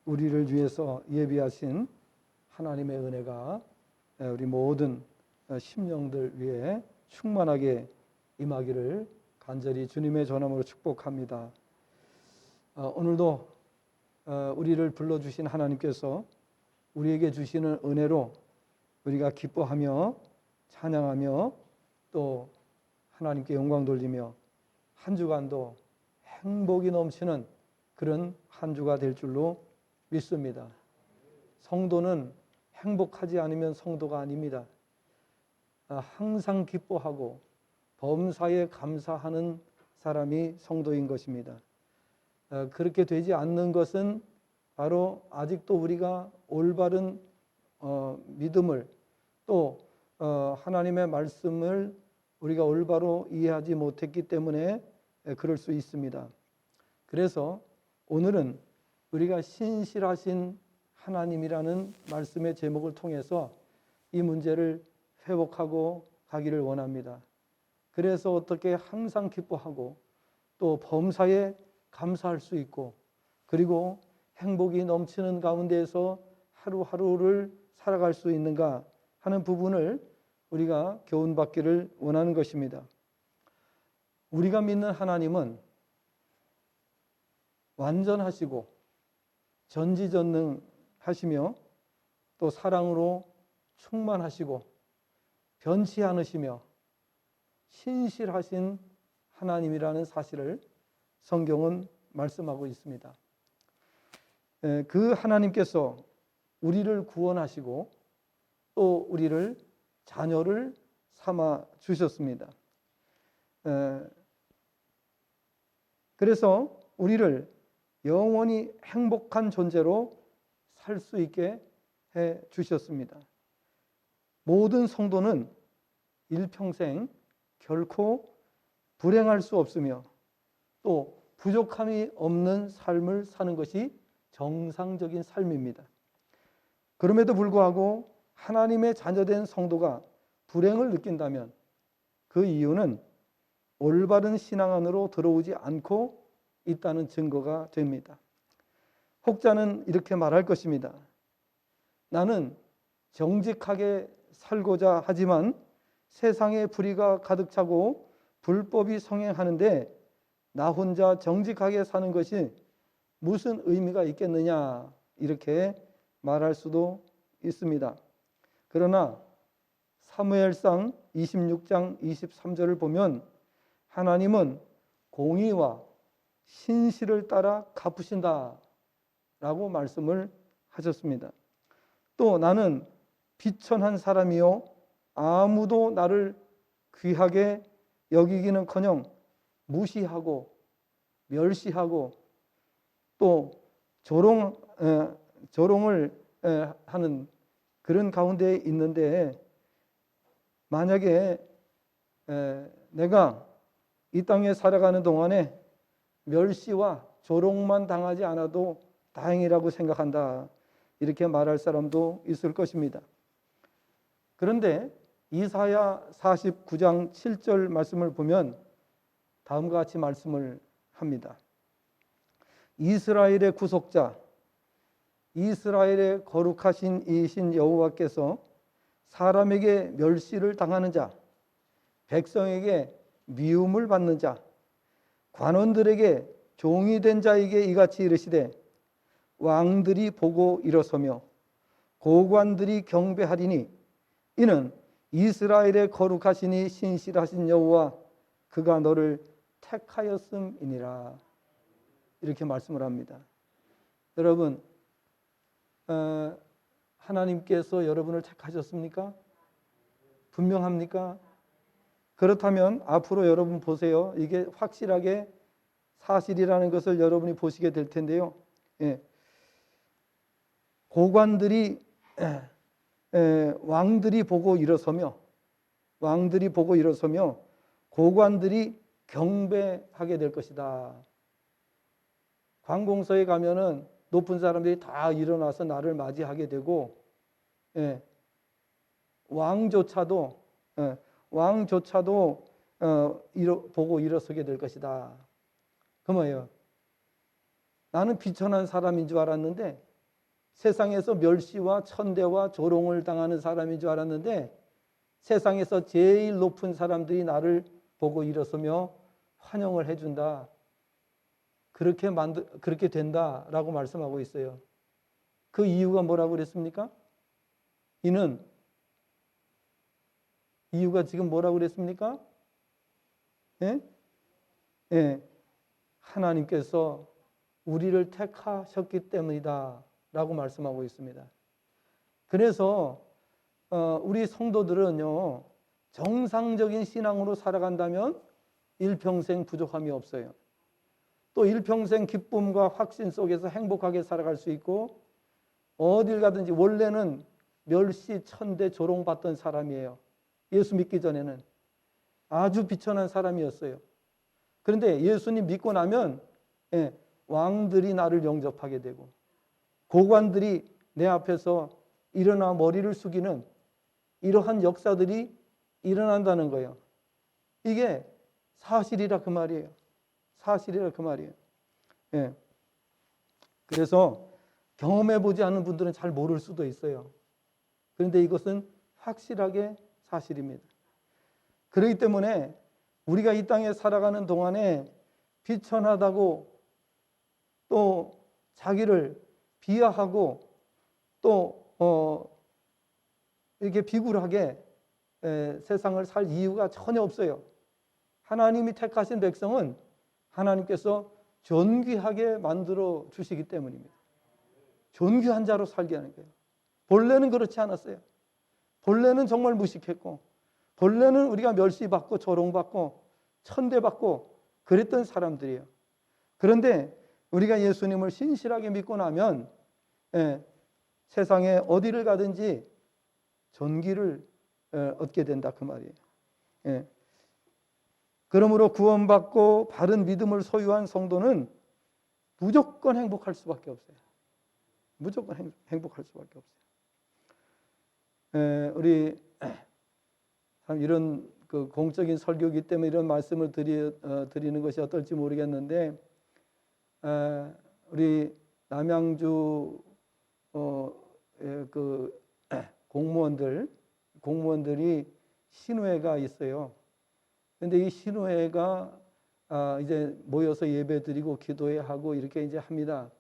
우리를 위해서 예비하신 하나님의 은혜가 우리 모든 심령들 위해 충만하게 임하기를 간절히 주님의 전함으로 축복합니다. 오늘도 우리를 불러주신 하나님께서 우리에게 주시는 은혜로 우리가 기뻐하며 찬양하며 또 하나님께 영광 돌리며 한 주간도 행복이 넘치는 그런 한 주가 될 줄로 믿습니다. 성도는 행복하지 않으면 성도가 아닙니다. 항상 기뻐하고 범사에 감사하는 사람이 성도인 것입니다. 그렇게 되지 않는 것은 바로 아직도 우리가 올바른 믿음을 또 하나님의 말씀을 우리가 올바로 이해하지 못했기 때문에 그럴 수 있습니다. 그래서 오늘은 우리가 신실하신 하나님이라는 말씀의 제목을 통해서 이 문제를 회복하고 가기를 원합니다. 그래서 어떻게 항상 기뻐하고 또 범사에 감사할 수 있고 그리고 행복이 넘치는 가운데에서 하루하루를 살아갈 수 있는가 하는 부분을 우리가 교훈받기를 원하는 것입니다. 우리가 믿는 하나님은 완전하시고 전지전능하시며 또 사랑으로 충만하시고 변치 않으시며 신실하신 하나님이라는 사실을 성경은 말씀하고 있습니다. 그 하나님께서 우리를 구원하시고 또 우리를 자녀를 삼아 주셨습니다. 그래서 우리를 영원히 행복한 존재로 살 수 있게 해 주셨습니다. 모든 성도는 일평생 결코 불행할 수 없으며 또 부족함이 없는 삶을 사는 것이 정상적인 삶입니다. 그럼에도 불구하고 하나님의 자녀된 성도가 불행을 느낀다면 그 이유는 올바른 신앙 안으로 들어오지 않고 있다는 증거가 됩니다. 혹자는 이렇게 말할 것입니다. 나는 정직하게 살고자 하지만 세상에 불의가 가득 차고 불법이 성행하는데 나 혼자 정직하게 사는 것이 무슨 의미가 있겠느냐 이렇게 말할 수도 있습니다. 그러나 사무엘상 26장 23절을 보면 하나님은 공의와 신실을 따라 갚으신다 라고 말씀을 하셨습니다. 또 나는 비천한 사람이요 아무도 나를 귀하게 여기기는커녕 무시하고 멸시하고 또 조롱을 하는 그런 가운데 있는데 만약에 내가 이 땅에 살아가는 동안에 멸시와 조롱만 당하지 않아도 다행이라고 생각한다 이렇게 말할 사람도 있을 것입니다. 그런데 이사야 49장 7절 말씀을 보면 다음과 같이 말씀을 합니다. 이스라엘의 구속자 이스라엘의 거룩하신 이신 여호와께서 사람에게 멸시를 당하는 자 백성에게 미움을 받는 자 관원들에게 종이 된 자에게 이같이 이르시되 왕들이 보고 일어서며 고관들이 경배하리니 이는 이스라엘의 거룩하시니 신실하신 여호와 그가 너를 택하였음이니라 이렇게 말씀을 합니다. 여러분 하나님께서 여러분을 택하셨습니까? 분명합니까? 그렇다면 앞으로 여러분 보세요. 이게 확실하게 사실이라는 것을 여러분이 보시게 될 텐데요. 고관들이 왕들이 보고 일어서며 고관들이 경배하게 될 것이다. 관공서에 가면은 높은 사람들이 다 일어나서 나를 맞이하게 되고 왕조차도 보고 일어서게 될 것이다. 그 뭐예요? 나는 비천한 사람인 줄 알았는데 세상에서 멸시와 천대와 조롱을 당하는 사람인 줄 알았는데 세상에서 제일 높은 사람들이 나를 보고 일어서며 환영을 해준다. 그렇게 된다라고 말씀하고 있어요. 그 이유가 뭐라고 그랬습니까? 이유가 지금 뭐라고 그랬습니까? 예? 예. 하나님께서 우리를 택하셨기 때문이다 라고 말씀하고 있습니다. 그래서 우리 성도들은요, 정상적인 신앙으로 살아간다면 일평생 부족함이 없어요. 또 일평생 기쁨과 확신 속에서 행복하게 살아갈 수 있고, 어딜 가든지 원래는 멸시, 천대, 조롱받던 사람이에요. 예수 믿기 전에는 아주 비천한 사람이었어요. 그런데 예수님 믿고 나면 왕들이 나를 영접하게 되고 고관들이 내 앞에서 일어나 머리를 숙이는 이러한 역사들이 일어난다는 거예요. 이게 사실이라 그 말이에요. 사실이라 그 말이에요. 예. 그래서 경험해보지 않은 분들은 잘 모를 수도 있어요. 그런데 이것은 확실하게 사실입니다. 그렇기 때문에 우리가 이 땅에 살아가는 동안에 비천하다고 또 자기를 비하하고 또 이렇게 비굴하게 세상을 살 이유가 전혀 없어요. 하나님이 택하신 백성은 하나님께서 존귀하게 만들어 주시기 때문입니다. 존귀한 자로 살게 하는 거예요. 본래는 그렇지 않았어요. 본래는 정말 무식했고 본래는 우리가 멸시받고 조롱받고 천대받고 그랬던 사람들이에요. 그런데 우리가 예수님을 신실하게 믿고 나면 세상에 어디를 가든지 존귀를 얻게 된다 그 말이에요. 그러므로 구원받고 바른 믿음을 소유한 성도는 무조건 행복할 수밖에 없어요. 무조건 행복할 수밖에 없어요. 우리 참 이런 그 공적인 설교이기 때문에 이런 말씀을 드리는 것이 어떨지 모르겠는데, 우리 남양주 그 공무원들이 신우회가 있어요. 그런데 이 신우회가 이제 모여서 예배드리고 기도회하고 이렇게 이제 합니다.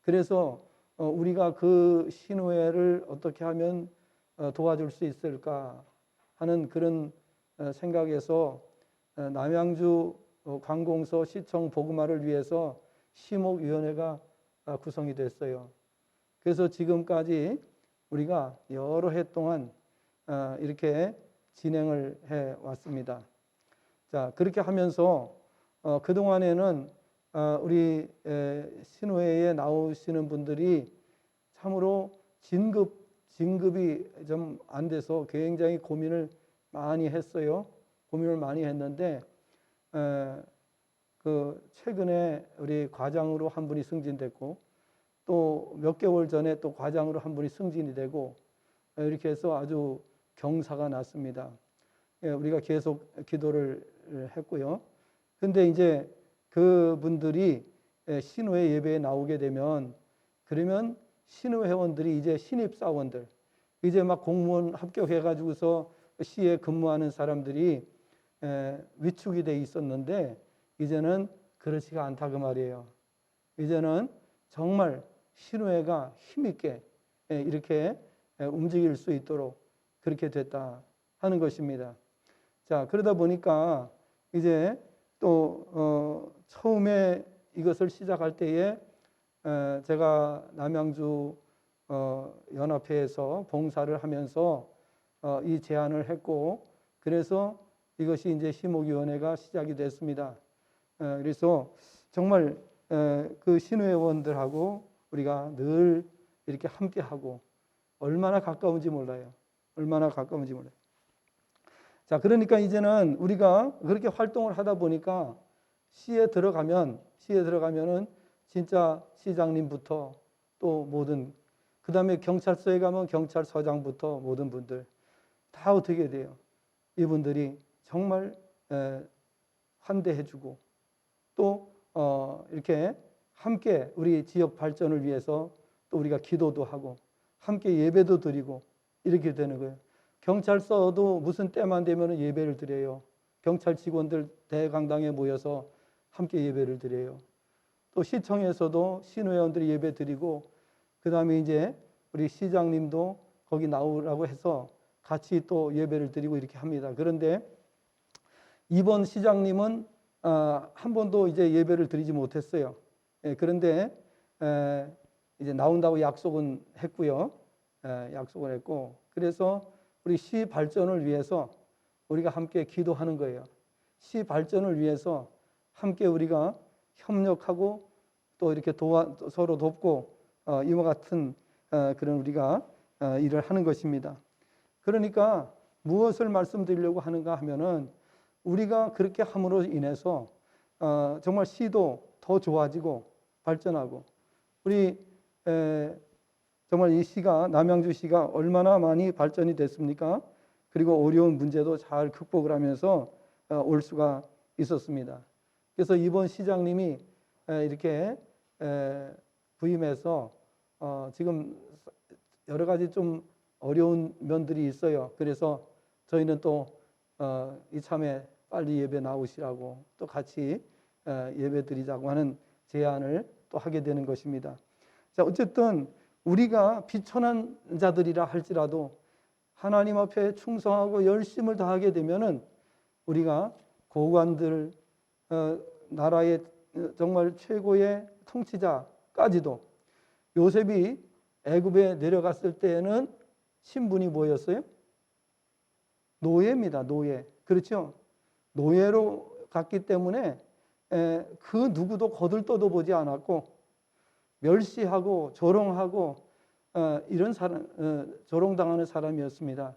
그래서 우리가 그 신우회를 어떻게 하면 도와줄 수 있을까 하는 그런 생각에서 남양주 관공서 시청 복음화를 위해서 시목위원회가 구성이 됐어요. 그래서 지금까지 우리가 여러 해 동안 이렇게 진행을 해 왔습니다. 자, 그렇게 하면서 그동안에는 우리 신우회에 나오시는 분들이 참으로 진급이 좀 안 돼서 굉장히 고민을 많이 했어요. 고민을 많이 했는데 그 최근에 우리 과장으로 한 분이 승진됐고 또 몇 개월 전에 또 과장으로 한 분이 승진이 되고 이렇게 해서 아주 경사가 났습니다. 우리가 계속 기도를 했고요. 근데 이제 그분들이 신우회 예배에 나오게 되면 그러면 신우회 회원들이 이제 신입사원들 이제 막 공무원 합격해가지고서 시에 근무하는 사람들이 위축이 돼 있었는데 이제는 그렇지가 않다 그 말이에요. 이제는 정말 신우회가 힘있게 이렇게 움직일 수 있도록 그렇게 됐다 하는 것입니다. 자, 그러다 보니까 이제 또 처음에 이것을 시작할 때에 제가 남양주 연합회에서 봉사를 하면서 이 제안을 했고 그래서 이것이 이제 시목위원회가 시작이 됐습니다. 그래서 정말 그 신우회원들하고 우리가 늘 이렇게 함께하고 얼마나 가까운지 몰라요. 얼마나 가까운지 몰라요. 자, 그러니까 이제는 우리가 그렇게 활동을 하다 보니까 시에 들어가면은 진짜 시장님부터 또 모든 그 다음에 경찰서에 가면 경찰서장부터 모든 분들 다 어떻게 돼요? 이분들이 정말 환대해주고 또 이렇게 함께 우리 지역 발전을 위해서 또 우리가 기도도 하고 함께 예배도 드리고 이렇게 되는 거예요. 경찰서도 무슨 때만 되면 예배를 드려요. 경찰 직원들 대강당에 모여서 함께 예배를 드려요. 또 시청에서도 시의원들이 예배 드리고 그 다음에 이제 우리 시장님도 거기 나오라고 해서 같이 또 예배를 드리고 이렇게 합니다. 그런데 이번 시장님은 한 번도 이제 예배를 드리지 못했어요. 그런데 이제 나온다고 약속은 했고요. 약속을 했고, 그래서 우리 시 발전을 위해서 우리가 함께 기도하는 거예요. 시 발전을 위해서 함께 우리가 협력하고 또 이렇게 서로 돕고 이와 같은 그런 우리가 일을 하는 것입니다. 그러니까 무엇을 말씀드리려고 하는가 하면은 우리가 그렇게 함으로 인해서 정말 시도 더 좋아지고 발전하고 우리 정말 이 시가 남양주시가 얼마나 많이 발전이 됐습니까? 그리고 어려운 문제도 잘 극복을 하면서 올 수가 있었습니다. 그래서 이번 시장님이 이렇게 부임해서 지금 여러 가지 좀 어려운 면들이 있어요. 그래서 저희는 또 이참에 빨리 예배 나오시라고 또 같이 예배 드리자고 하는 제안을 또 하게 되는 것입니다. 자, 어쨌든 우리가 비천한 자들이라 할지라도 하나님 앞에 충성하고 열심을 다하게 되면은 우리가 고관들, 나라의 정말 최고의 통치자까지도 요셉이 애굽에 내려갔을 때에는 신분이 뭐였어요? 노예입니다. 노예. 그렇죠? 노예로 갔기 때문에 그 누구도 거들떠도 보지 않았고 멸시하고 조롱하고 이런 사람, 조롱당하는 사람이었습니다.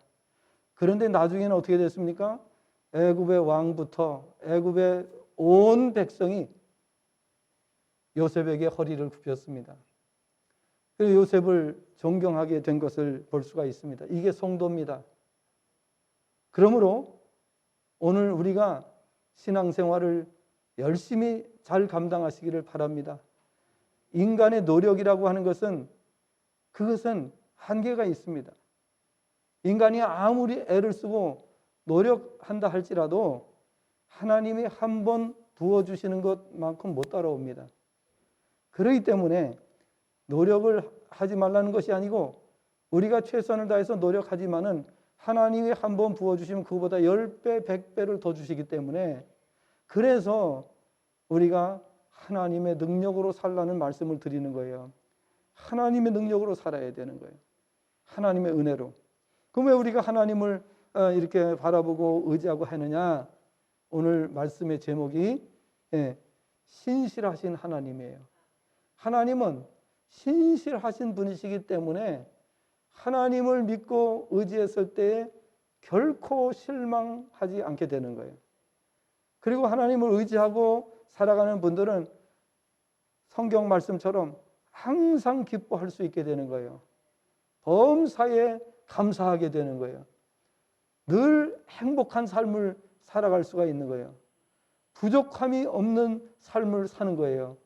그런데 나중에는 어떻게 됐습니까? 애굽의 왕부터 애굽의 온 백성이 요셉에게 허리를 굽혔습니다. 그래서 요셉을 존경하게 된 것을 볼 수가 있습니다. 이게 성도입니다. 그러므로 오늘 우리가 신앙생활을 열심히 잘 감당하시기를 바랍니다. 인간의 노력이라고 하는 것은 그것은 한계가 있습니다. 인간이 아무리 애를 쓰고 노력한다 할지라도 하나님이 한 번 부어주시는 것만큼 못 따라옵니다. 그렇기 때문에 노력을 하지 말라는 것이 아니고 우리가 최선을 다해서 노력하지만은 하나님이 한 번 부어주시면 그보다 10배, 100배를 더 주시기 때문에 그래서 우리가 하나님의 능력으로 살라는 말씀을 드리는 거예요. 하나님의 능력으로 살아야 되는 거예요. 하나님의 은혜로. 그럼 왜 우리가 하나님을 이렇게 바라보고 의지하고 하느냐? 오늘 말씀의 제목이 신실하신 하나님이에요. 하나님은 신실하신 분이시기 때문에 하나님을 믿고 의지했을 때 결코 실망하지 않게 되는 거예요. 그리고 하나님을 의지하고 살아가는 분들은 성경 말씀처럼 항상 기뻐할 수 있게 되는 거예요. 범사에 감사하게 되는 거예요. 늘 행복한 삶을 살아갈 수가 있는 거예요. 부족함이 없는 삶을 사는 거예요.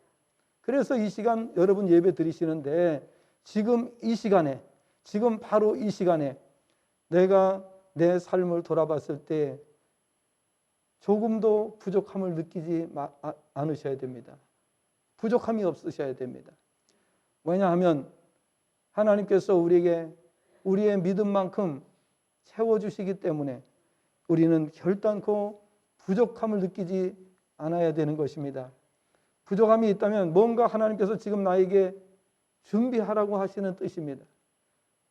그래서 이 시간 여러분 예배 드리시는데 지금 이 시간에, 지금 바로 이 시간에 내가 내 삶을 돌아봤을 때 조금도 부족함을 느끼지 않으셔야 됩니다. 부족함이 없으셔야 됩니다. 왜냐하면 하나님께서 우리에게 우리의 믿음만큼 채워주시기 때문에 우리는 결단코 부족함을 느끼지 않아야 되는 것입니다. 부족함이 있다면 뭔가 하나님께서 지금 나에게 준비하라고 하시는 뜻입니다.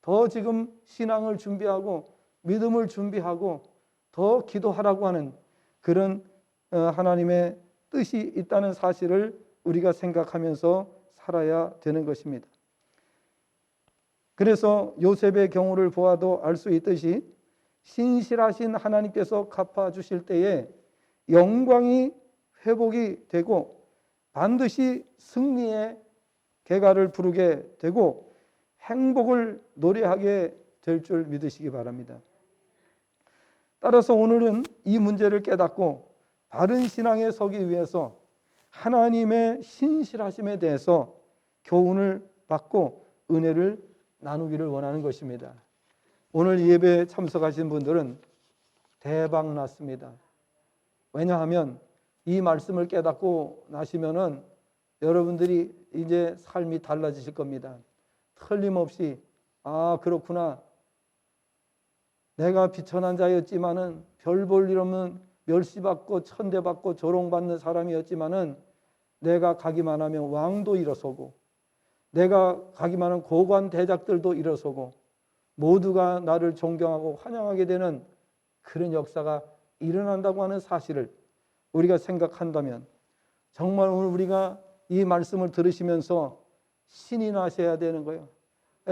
더 지금 신앙을 준비하고 믿음을 준비하고 더 기도하라고 하는 그런 하나님의 뜻이 있다는 사실을 우리가 생각하면서 살아야 되는 것입니다. 그래서 요셉의 경우를 보아도 알 수 있듯이 신실하신 하나님께서 갚아주실 때에 영광이 회복이 되고 반드시 승리의 개가를 부르게 되고 행복을 노래하게 될 줄 믿으시기 바랍니다. 따라서 오늘은 이 문제를 깨닫고 바른 신앙에 서기 위해서 하나님의 신실하심에 대해서 교훈을 받고 은혜를 나누기를 원하는 것입니다. 오늘 예배에 참석하신 분들은 대박 났습니다. 왜냐하면 이 말씀을 깨닫고 나시면은 여러분들이 이제 삶이 달라지실 겁니다. 틀림없이 그렇구나. 내가 비천한 자였지만은 별 볼 일 없는 멸시받고 천대받고 조롱받는 사람이었지만은 내가 가기만 하면 왕도 일어서고 내가 가기만 하면 고관 대작들도 일어서고 모두가 나를 존경하고 환영하게 되는 그런 역사가 일어난다고 하는 사실을 우리가 생각한다면 정말 오늘 우리가 이 말씀을 들으시면서 신이 나셔야 되는 거예요.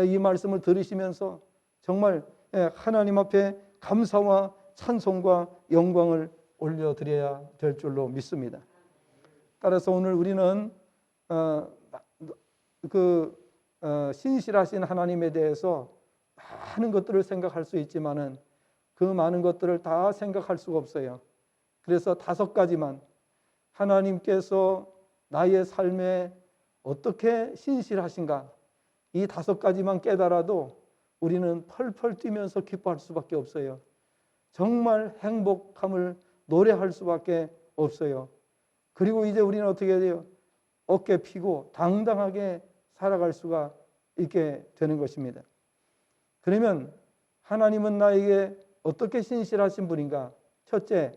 이 말씀을 들으시면서 정말 하나님 앞에 감사와 찬송과 영광을 올려드려야 될 줄로 믿습니다. 따라서 오늘 우리는 신실하신 하나님에 대해서 많은 것들을 생각할 수 있지만은 그 많은 것들을 다 생각할 수가 없어요. 그래서 5가지만 하나님께서 나의 삶에 어떻게 신실하신가 이 5가지만 깨달아도 우리는 펄펄 뛰면서 기뻐할 수밖에 없어요. 정말 행복함을 노래할 수밖에 없어요. 그리고 이제 우리는 어떻게 해야 돼요? 어깨 펴고 당당하게 살아갈 수가 있게 되는 것입니다. 그러면 하나님은 나에게 어떻게 신실하신 분인가? 첫째,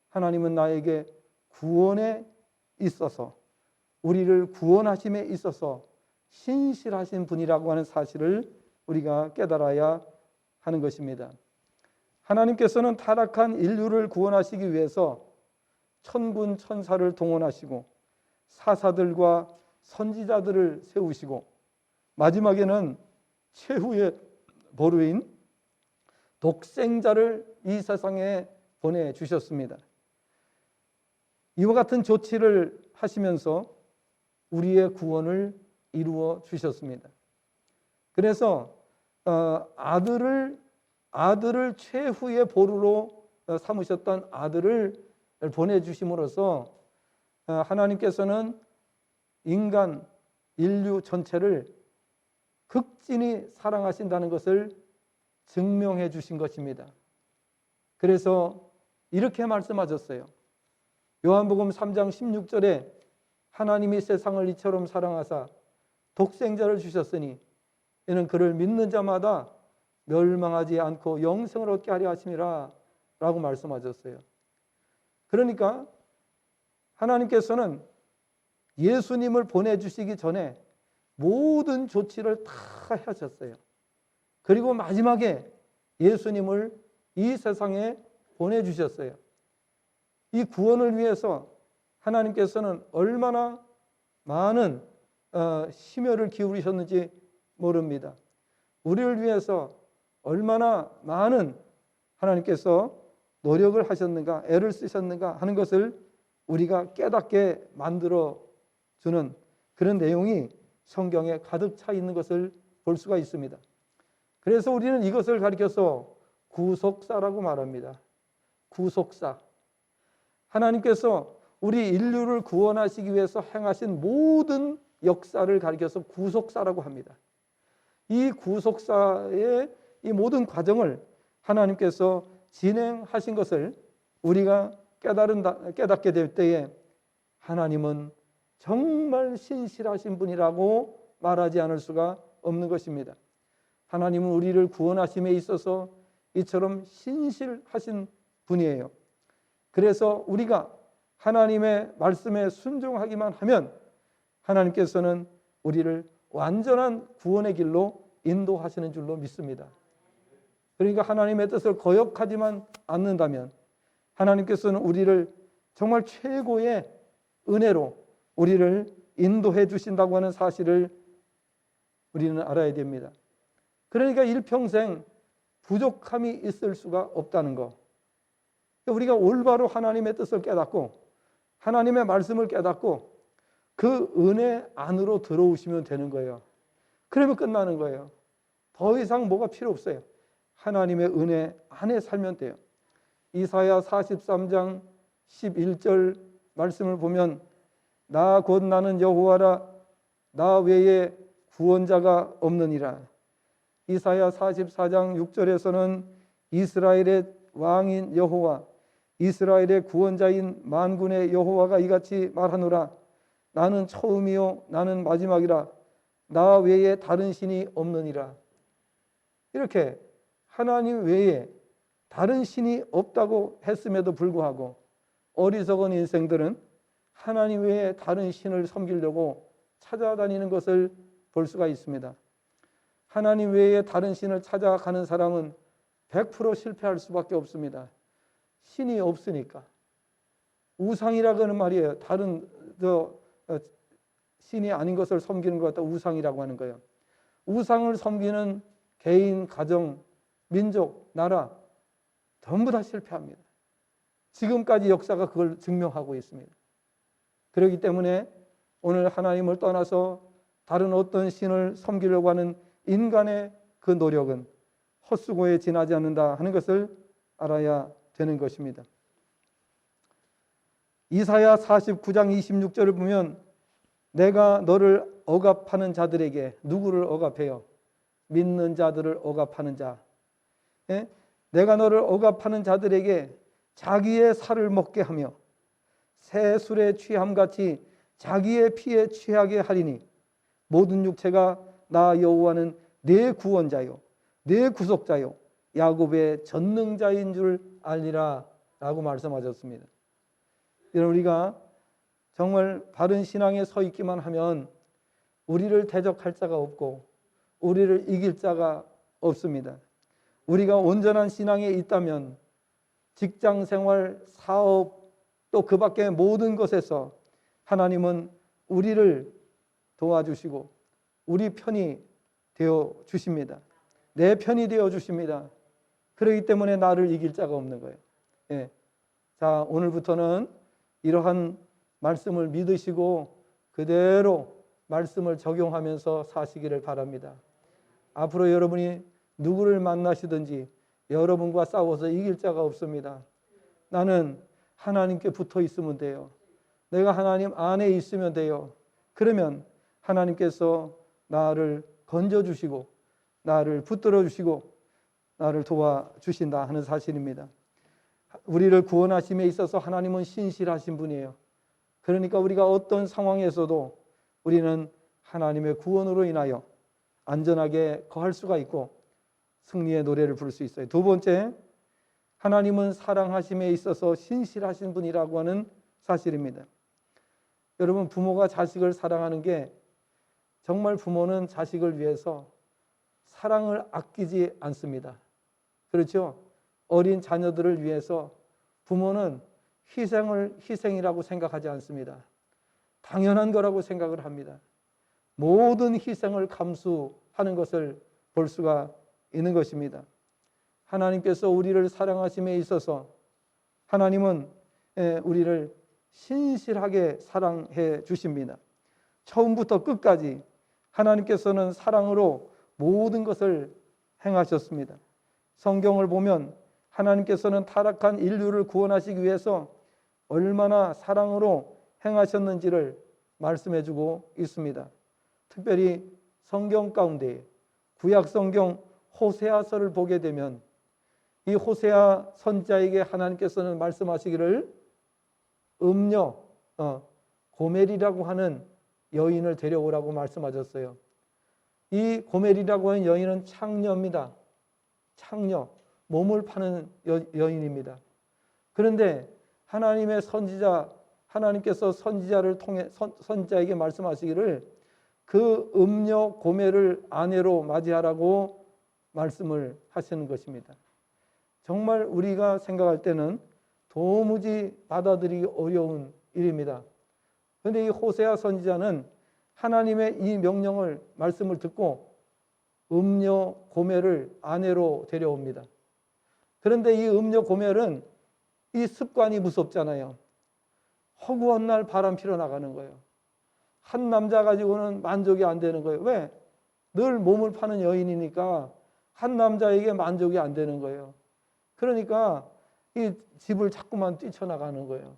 하나님은 나에게 구원에 있어서 우리를 구원하심에 있어서 신실하신 분이라고 하는 사실을 우리가 깨달아야 하는 것입니다. 하나님께서는 타락한 인류를 구원하시기 위해서 천군 천사를 동원하시고 사사들과 선지자들을 세우시고 마지막에는 최후의 보루인 독생자를 이 세상에 보내주셨습니다. 이와 같은 조치를 하시면서 우리의 구원을 이루어 주셨습니다. 그래서 아들을 최후의 보루로 삼으셨던 아들을 보내주심으로써 하나님께서는 인류 전체를 극진히 사랑하신다는 것을 증명해 주신 것입니다. 그래서 이렇게 말씀하셨어요. 요한복음 3장 16절에 하나님이 세상을 이처럼 사랑하사 독생자를 주셨으니 이는 그를 믿는 자마다 멸망하지 않고 영생을 얻게 하려 하심이라 라고 말씀하셨어요. 그러니까 하나님께서는 예수님을 보내주시기 전에 모든 조치를 다 하셨어요. 그리고 마지막에 예수님을 이 세상에 보내주셨어요. 이 구원을 위해서 하나님께서는 얼마나 많은 심혈을 기울이셨는지 모릅니다. 우리를 위해서 얼마나 많은 하나님께서 노력을 하셨는가, 애를 쓰셨는가 하는 것을 우리가 깨닫게 만들어주는 그런 내용이 성경에 가득 차 있는 것을 볼 수가 있습니다. 그래서 우리는 이것을 가리켜서 구속사라고 말합니다. 구속사. 하나님께서 우리 인류를 구원하시기 위해서 행하신 모든 역사를 가리켜서 구속사라고 합니다. 이 구속사의 이 모든 과정을 하나님께서 진행하신 것을 우리가 깨닫게 될 때에 하나님은 정말 신실하신 분이라고 말하지 않을 수가 없는 것입니다. 하나님은 우리를 구원하심에 있어서 이처럼 신실하신 분이에요. 그래서 우리가 하나님의 말씀에 순종하기만 하면 하나님께서는 우리를 완전한 구원의 길로 인도하시는 줄로 믿습니다. 그러니까 하나님의 뜻을 거역하지만 않는다면 하나님께서는 우리를 정말 최고의 은혜로 우리를 인도해 주신다고 하는 사실을 우리는 알아야 됩니다. 그러니까 일평생 부족함이 있을 수가 없다는 거. 우리가 올바로 하나님의 뜻을 깨닫고 하나님의 말씀을 깨닫고 그 은혜 안으로 들어오시면 되는 거예요. 그러면 끝나는 거예요. 더 이상 뭐가 필요 없어요. 하나님의 은혜 안에 살면 돼요. 이사야 43장 11절 말씀을 보면 나 곧 나는 여호와라 나 외에 구원자가 없느니라. 이사야 44장 6절에서는 이스라엘의 왕인 여호와, 이스라엘의 구원자인 만군의 여호와가 이같이 말하노라. 나는 처음이요 나는 마지막이라. 나 외에 다른 신이 없느니라. 이렇게 하나님 외에 다른 신이 없다고 했음에도 불구하고 어리석은 인생들은 하나님 외에 다른 신을 섬기려고 찾아다니는 것을 볼 수가 있습니다. 하나님 외에 다른 신을 찾아가는 사람은 100% 실패할 수밖에 없습니다. 신이 없으니까. 우상이라고 하는 말이에요. 다른 신이 아닌 것을 섬기는 것 갖다 우상이라고 하는 거예요. 우상을 섬기는 개인, 가정, 민족, 나라 전부 다 실패합니다. 지금까지 역사가 그걸 증명하고 있습니다. 그렇기 때문에 오늘 하나님을 떠나서 다른 어떤 신을 섬기려고 하는 인간의 그 노력은 헛수고에 지나지 않는다 하는 것을 알아야 되는 것입니다. 이사야 49장 26절을 보면 내가 너를 억압하는 자들에게, 누구를 억압해요? 믿는 자들을 억압하는 자. 예? 내가 너를 억압하는 자들에게 자기의 살을 먹게 하며 새 술에 취함같이 자기의 피에 취하게 하리니 모든 육체가 나 여호와는 내 구원자요 내 구속자요 야곱의 전능자인 줄 알리라 라고 말씀하셨습니다. 여러분, 우리가 정말 바른 신앙에 서 있기만 하면 우리를 대적할 자가 없고 우리를 이길 자가 없습니다. 우리가 온전한 신앙에 있다면 직장생활, 사업, 또 그 밖의 모든 것에서 하나님은 우리를 도와주시고 우리 편이 되어 주십니다. 내 편이 되어 주십니다. 그렇기 때문에 나를 이길 자가 없는 거예요. 예. 자, 오늘부터는 이러한 말씀을 믿으시고 그대로 말씀을 적용하면서 사시기를 바랍니다. 앞으로 여러분이 누구를 만나시든지 여러분과 싸워서 이길 자가 없습니다. 나는 하나님께 붙어 있으면 돼요. 내가 하나님 안에 있으면 돼요. 그러면 하나님께서 나를 건져주시고 나를 붙들어 주시고 나를 도와주신다 하는 사실입니다. 우리를 구원하심에 있어서 하나님은 신실하신 분이에요. 그러니까 우리가 어떤 상황에서도 우리는 하나님의 구원으로 인하여 안전하게 거할 수가 있고 승리의 노래를 부를 수 있어요. 두 번째, 하나님은 사랑하심에 있어서 신실하신 분이라고 하는 사실입니다. 여러분, 부모가 자식을 사랑하는 게 정말 부모는 자식을 위해서 사랑을 아끼지 않습니다. 그렇죠? 어린 자녀들을 위해서 부모는 희생이라고 생각하지 않습니다. 당연한 거라고 생각을 합니다. 모든 희생을 감수하는 것을 볼 수가 있는 것입니다. 하나님께서 우리를 사랑하심에 있어서 하나님은 우리를 신실하게 사랑해 주십니다. 처음부터 끝까지 하나님께서는 사랑으로 모든 것을 행하셨습니다. 성경을 보면 하나님께서는 타락한 인류를 구원하시기 위해서 얼마나 사랑으로 행하셨는지를 말씀해 주고 있습니다. 특별히 성경 가운데 구약 성경 호세아서를 보게 되면 이 호세아 선지자에게 하나님께서는 말씀하시기를 고멜이라고 하는 여인을 데려오라고 말씀하셨어요. 이 고멜이라고 하는 여인은 창녀입니다. 창녀, 몸을 파는 여인입니다. 그런데 하나님의 선지자, 하나님께서 선지자를 통해 선지자에게 말씀하시기를 그 음녀 고멜을 아내로 맞이하라고 말씀을 하시는 것입니다. 정말 우리가 생각할 때는 도무지 받아들이기 어려운 일입니다. 그런데 이 호세아 선지자는 하나님의 이 명령을, 말씀을 듣고 음녀 고멜을 아내로 데려옵니다. 그런데 이 음녀 고멜은 이 습관이 무섭잖아요. 허구한 날 바람 피러 나가는 거예요. 한 남자 가지고는 만족이 안 되는 거예요. 왜? 늘 몸을 파는 여인이니까 한 남자에게 만족이 안 되는 거예요. 그러니까 이 집을 자꾸만 뛰쳐나가는 거예요.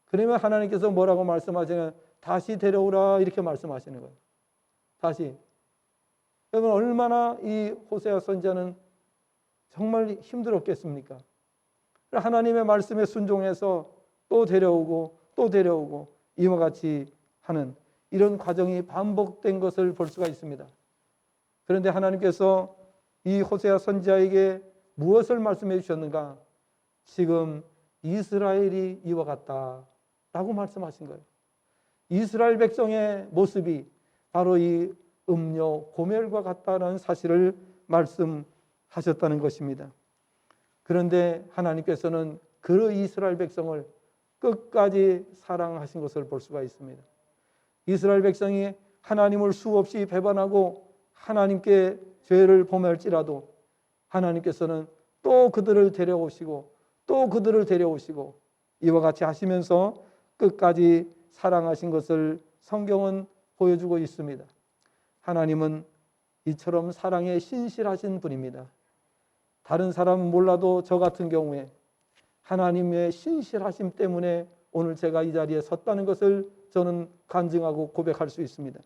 그러면 하나님께서 뭐라고 말씀하시냐면 다시 데려오라 이렇게 말씀하시는 거예요. 다시. 여러분 얼마나 이 호세아 선지자는 정말 힘들었겠습니까? 하나님의 말씀에 순종해서 또 데려오고 또 데려오고 이와 같이 하는 이런 과정이 반복된 것을 볼 수가 있습니다. 그런데 하나님께서 이 호세아 선지자에게 무엇을 말씀해 주셨는가? 지금 이스라엘이 이와 같다라고 말씀하신 거예요. 이스라엘 백성의 모습이 바로 이 음료 고멜과 같다는 사실을 말씀하셨다는 것입니다. 그런데 하나님께서는 그 이스라엘 백성을 끝까지 사랑하신 것을 볼 수가 있습니다. 이스라엘 백성이 하나님을 수없이 배반하고 하나님께 죄를 범할지라도 하나님께서는 또 그들을 데려오시고 또 그들을 데려오시고 이와 같이 하시면서 끝까지 사랑하신 것을 성경은 보여주고 있습니다. 하나님은 이처럼 사랑에 신실하신 분입니다. 다른 사람은 몰라도 저 같은 경우에 하나님의 신실하심 때문에 오늘 제가 이 자리에 섰다는 것을 저는 간증하고 고백할 수 있습니다.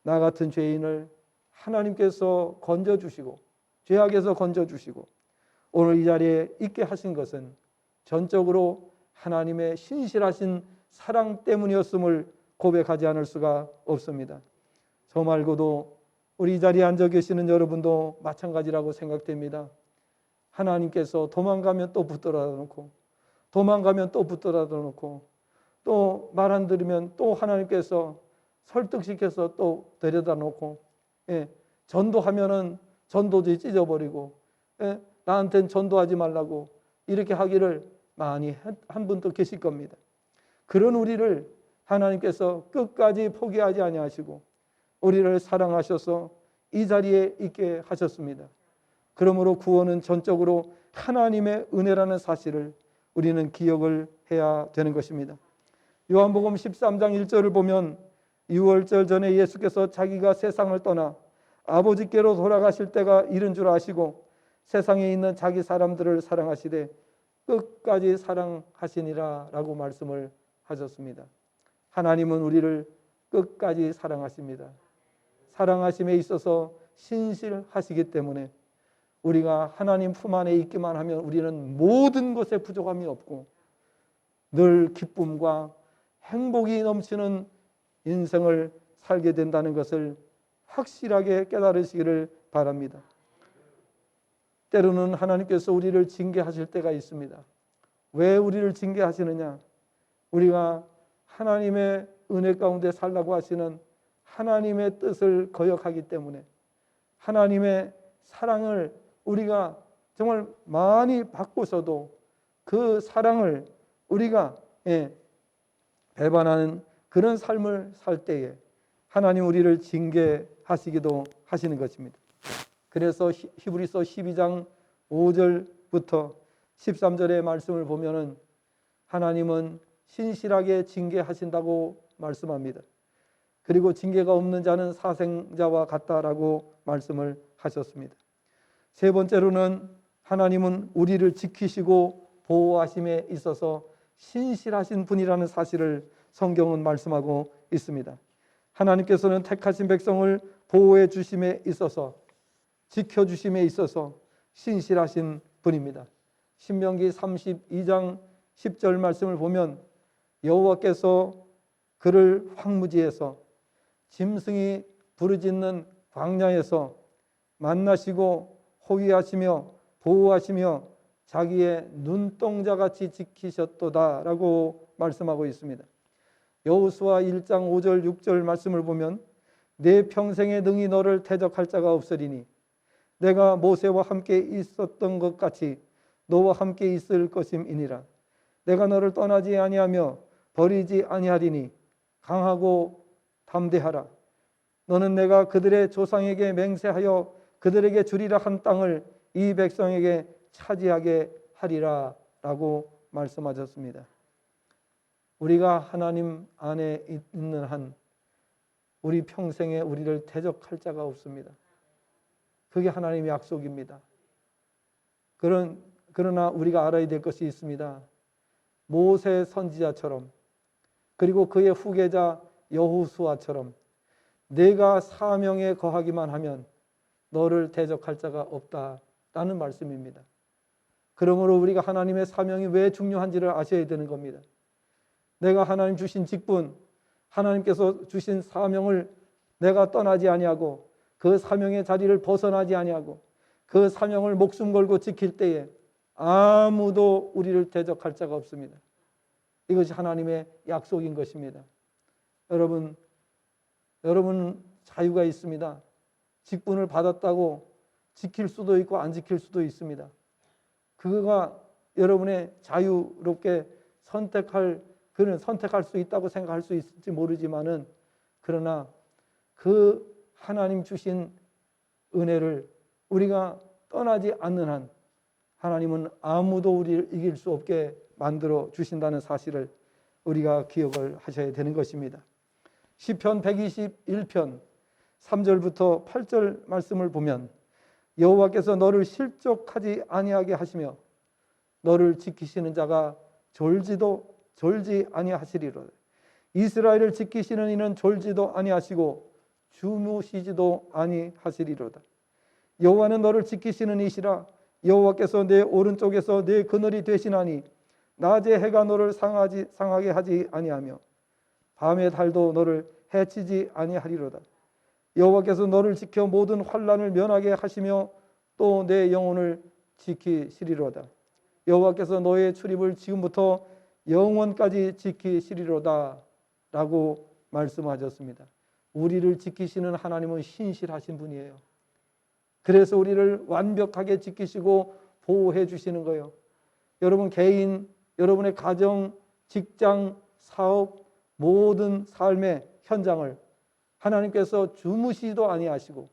나 같은 죄인을 하나님께서 건져주시고 죄악에서 건져주시고 오늘 이 자리에 있게 하신 것은 전적으로 하나님의 신실하신 사랑 때문이었음을 고백하지 않을 수가 없습니다. 저 말고도 우리 이 자리에 앉아 계시는 여러분도 마찬가지라고 생각됩니다. 하나님께서 도망가면 또 붙들어 놓고 도망가면 또 붙들어 놓고 또 말 안 들으면 또 하나님께서 설득시켜서 또 데려다 놓고 전도하면은 전도지 찢어버리고 나한테는 전도하지 말라고 이렇게 하기를 많이 한 분도 계실 겁니다. 그런 우리를 하나님께서 끝까지 포기하지 아니하시고 우리를 사랑하셔서 이 자리에 있게 하셨습니다. 그러므로 구원은 전적으로 하나님의 은혜라는 사실을 우리는 기억을 해야 되는 것입니다. 요한복음 13장 1절을 보면 유월절 전에 예수께서 자기가 세상을 떠나 아버지께로 돌아가실 때가 이른 줄 아시고 세상에 있는 자기 사람들을 사랑하시되 끝까지 사랑하시니라 라고 말씀을 하셨습니다. 하나님은 우리를 끝까지 사랑하십니다. 사랑하심에 있어서 신실하시기 때문에 우리가 하나님 품 안에 있기만 하면 우리는 모든 것에 부족함이 없고 늘 기쁨과 행복이 넘치는 인생을 살게 된다는 것을 확실하게 깨달으시기를 바랍니다. 때로는 하나님께서 우리를 징계하실 때가 있습니다. 왜 우리를 징계하시느냐? 우리가 하나님의 은혜 가운데 살라고 하시는 하나님의 뜻을 거역하기 때문에 하나님의 사랑을 우리가 정말 많이 받고서도 그 사랑을 우리가 배반하는 그런 삶을 살 때에 하나님 우리를 징계하시기도 하시는 것입니다. 그래서 히브리서 12장 5절부터 13절의 말씀을 보면은 하나님은 신실하게 징계하신다고 말씀합니다. 그리고 징계가 없는 자는 사생자와 같다라고 말씀을 하셨습니다. 세 번째로는 하나님은 우리를 지키시고 보호하심에 있어서 신실하신 분이라는 사실을 성경은 말씀하고 있습니다. 하나님께서는 택하신 백성을 보호해 주심에 있어서 지켜주심에 있어서 신실하신 분입니다. 신명기 32장 10절 말씀을 보면 여호와께서 그를 황무지에서 짐승이 부르짖는 광야에서 만나시고 호위하시며 보호하시며 자기의 눈동자같이 지키셨도다 라고 말씀하고 있습니다. 여호수아 1장 5절 6절 말씀을 보면 내 평생에 능히 너를 대적할 자가 없으리니 내가 모세와 함께 있었던 것 같이 너와 함께 있을 것임이니라. 내가 너를 떠나지 아니하며 버리지 아니하리니 강하고 담대하라. 너는 내가 그들의 조상에게 맹세하여 그들에게 주리라 한 땅을 이 백성에게 차지하게 하리라 라고 말씀하셨습니다. 우리가 하나님 안에 있는 한 우리 평생에 우리를 대적할 자가 없습니다. 그게 하나님의 약속입니다. 그러나 우리가 알아야 될 것이 있습니다. 모세 선지자처럼 그리고 그의 후계자 여호수아처럼 내가 사명에 거하기만 하면 너를 대적할 자가 없다라는 말씀입니다. 그러므로 우리가 하나님의 사명이 왜 중요한지를 아셔야 되는 겁니다. 내가 하나님 주신 직분, 하나님께서 주신 사명을 내가 떠나지 아니하고 그 사명의 자리를 벗어나지 아니하고 그 사명을 목숨 걸고 지킬 때에 아무도 우리를 대적할 자가 없습니다. 이것이 하나님의 약속인 것입니다. 여러분 자유가 있습니다. 직분을 받았다고 지킬 수도 있고 안 지킬 수도 있습니다. 그거가 여러분의 자유롭게 그는 선택할 수 있다고 생각할 수 있을지 모르지만은, 그러나 그 하나님 주신 은혜를 우리가 떠나지 않는 한 하나님은 아무도 우리를 이길 수 없게 만들어 주신다는 사실을 우리가 기억을 하셔야 되는 것입니다. 시편 121편 3절부터 8절 말씀을 보면, 여호와께서 너를 실족하지 아니하게 하시며 너를 지키시는 자가 졸지 아니하시리로다. 이스라엘을 지키시는 이는 졸지도 아니하시고 주무시지도 아니하시리로다. 여호와는 너를 지키시는 이시라. 여호와께서 내 오른쪽에서 내 그늘이 되시나니 낮에 해가 너를 상하게 하지 아니하며 밤의 달도 너를 해치지 아니하리로다. 여호와께서 너를 지켜 모든 환난을 면하게 하시며 또 내 영혼을 지키시리로다. 여호와께서 너의 출입을 지금부터 영원까지 지키시리로다 라고 말씀하셨습니다. 우리를 지키시는 하나님은 신실하신 분이에요. 그래서 우리를 완벽하게 지키시고 보호해 주시는 거예요. 여러분 개인, 여러분의 가정, 직장, 사업, 모든 삶의 현장을 하나님께서 주무시지도 아니하시고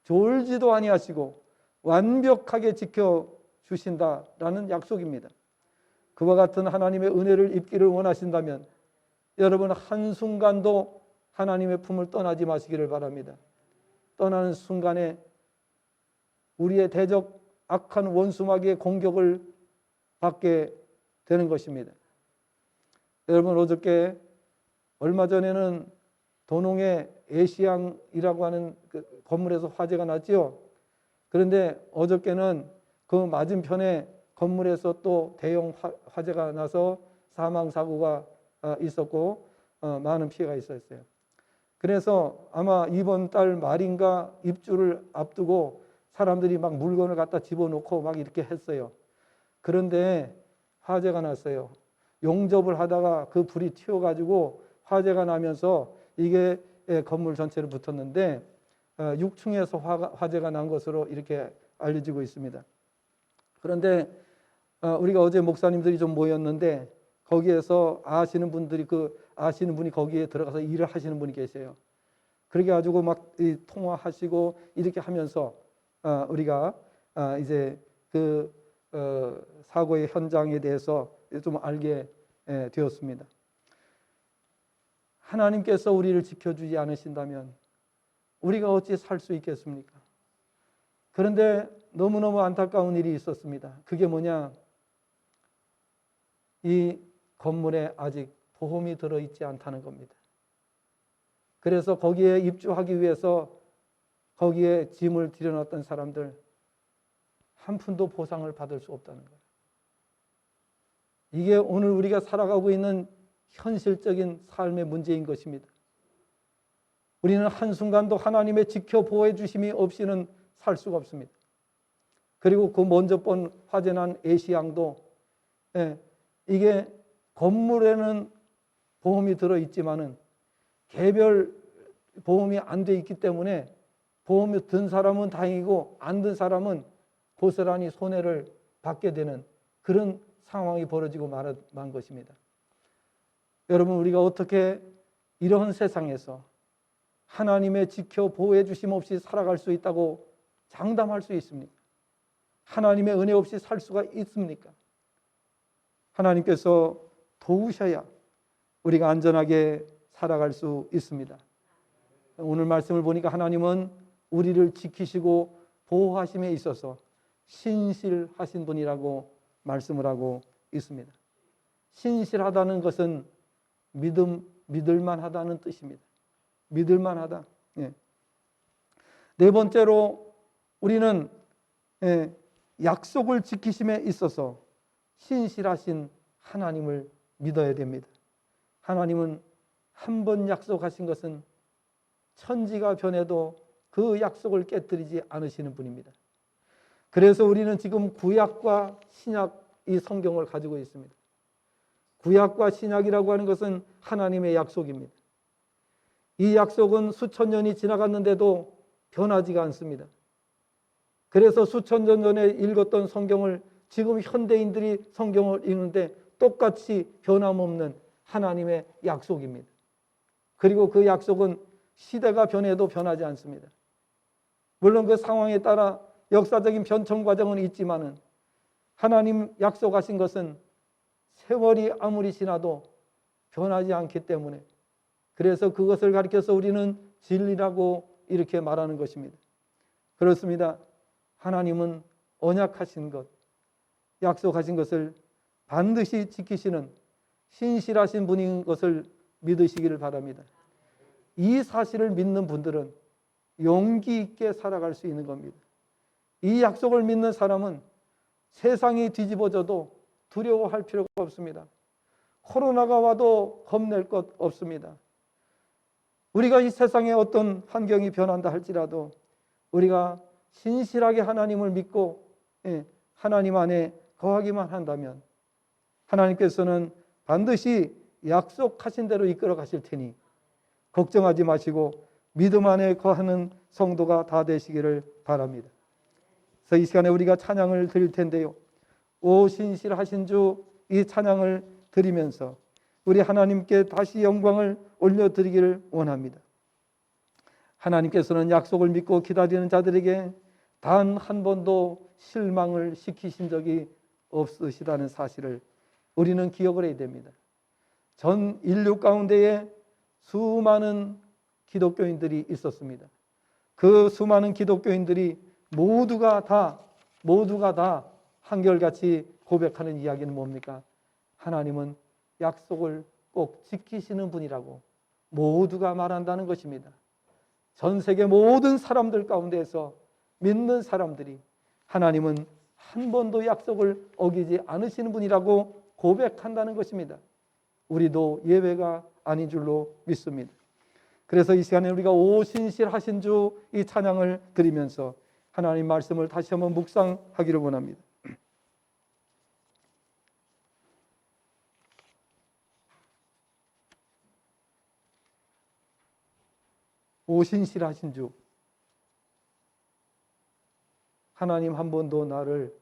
졸지도 아니하시고 완벽하게 지켜주신다라는 약속입니다. 그와 같은 하나님의 은혜를 입기를 원하신다면 여러분 한순간도 하나님의 품을 떠나지 마시기를 바랍니다. 떠나는 순간에 우리의 대적 악한 원수마귀의 공격을 받게 되는 것입니다. 여러분 어저께 얼마 전에는 도농의 애시양이라고 하는 그 건물에서 화재가 났죠. 그런데 어저께는 그 맞은편에 건물에서 또 대형 화재가 나서 사망사고가 있었고 많은 피해가 있었어요. 그래서 아마 이번 달 말인가 입주를 앞두고 사람들이 막 물건을 갖다 집어넣고 막 이렇게 했어요. 그런데 화재가 났어요. 용접을 하다가 그 불이 튀어가지고 화재가 나면서 이게 건물 전체로 붙었는데 6층에서 화재가 난 것으로 이렇게 알려지고 있습니다. 그런데 우리가 어제 목사님들이 좀 모였는데 거기에서 아시는 분이 거기에 들어가서 일을 하시는 분이 계세요. 그렇게 가지고 막 통화하시고 이렇게 하면서 우리가 이제 그 사고의 현장에 대해서 좀 알게 되었습니다. 하나님께서 우리를 지켜주지 않으신다면 우리가 어찌 살 수 있겠습니까? 그런데 너무너무 안타까운 일이 있었습니다. 그게 뭐냐? 이 건물에 아직 보험이 들어있지 않다는 겁니다. 그래서 거기에 입주하기 위해서 거기에 짐을 들여놨던 사람들 한 푼도 보상을 받을 수 없다는 거예요. 이게 오늘 우리가 살아가고 있는 현실적인 삶의 문제인 것입니다. 우리는 한순간도 하나님의 지켜보호해 주심이 없이는 살 수가 없습니다. 그리고 그 먼저 본 화재난 애시양도 이게 건물에는 보험이 들어있지만은 개별 보험이 안 돼 있기 때문에 보험이 든 사람은 다행이고 안 든 사람은 고스란히 손해를 받게 되는 그런 상황이 벌어지고 만 것입니다. 여러분 우리가 어떻게 이런 세상에서 하나님의 지켜 보호해 주심 없이 살아갈 수 있다고 장담할 수 있습니까? 하나님의 은혜 없이 살 수가 있습니까? 하나님께서 도우셔야 우리가 안전하게 살아갈 수 있습니다. 오늘 말씀을 보니까 하나님은 우리를 지키시고 보호하심에 있어서 신실하신 분이라고 말씀을 하고 있습니다. 신실하다는 것은 믿을만하다는 뜻입니다. 믿을만하다. 예. 네 번째로 우리는 약속을 지키심에 있어서 신실하신 하나님을 믿어야 됩니다. 하나님은 한 번 약속하신 것은 천지가 변해도 그 약속을 깨뜨리지 않으시는 분입니다. 그래서 우리는 지금 구약과 신약 이 성경을 가지고 있습니다. 구약과 신약이라고 하는 것은 하나님의 약속입니다. 이 약속은 수천 년이 지나갔는데도 변하지가 않습니다. 그래서 수천 년 전에 읽었던 성경을 지금 현대인들이 성경을 읽는데 똑같이 변함없는 하나님의 약속입니다. 그리고 그 약속은 시대가 변해도 변하지 않습니다. 물론 그 상황에 따라 역사적인 변천 과정은 있지만은 하나님 약속하신 것은 세월이 아무리 지나도 변하지 않기 때문에, 그래서 그것을 가리켜서 우리는 진리라고 이렇게 말하는 것입니다. 그렇습니다. 하나님은 언약하신 것, 약속하신 것을 반드시 지키시는 신실하신 분인 것을 믿으시기를 바랍니다. 이 사실을 믿는 분들은 용기 있게 살아갈 수 있는 겁니다. 이 약속을 믿는 사람은 세상이 뒤집어져도 두려워할 필요가 없습니다. 코로나가 와도 겁낼 것 없습니다. 우리가 이 세상에 어떤 환경이 변한다 할지라도 우리가 신실하게 하나님을 믿고 하나님 안에 거하기만 한다면 하나님께서는 반드시 약속하신 대로 이끌어 가실 테니 걱정하지 마시고 믿음 안에 거하는 성도가 다 되시기를 바랍니다. 그래서 이 시간에 우리가 찬양을 드릴 텐데요, 오 신실하신 주, 이 찬양을 드리면서 우리 하나님께 다시 영광을 올려드리기를 원합니다. 하나님께서는 약속을 믿고 기다리는 자들에게 단 한 번도 실망을 시키신 적이 없으시다는 사실을 우리는 기억을 해야 됩니다. 전 인류 가운데에 수많은 기독교인들이 있었습니다. 그 수많은 기독교인들이 모두가 다 한결같이 고백하는 이야기는 뭡니까? 하나님은 약속을 꼭 지키시는 분이라고 모두가 말한다는 것입니다. 전 세계 모든 사람들 가운데에서 믿는 사람들이 하나님은 한 번도 약속을 어기지 않으시는 분이라고 고백한다는 것입니다. 우리도 예외가 아닌 줄로 믿습니다. 그래서 이 시간에 우리가 오 신실하신 주, 이 찬양을 드리면서 하나님 말씀을 다시 한번 묵상하기를 원합니다. 오 신실하신 주, 하나님 한 번도 나를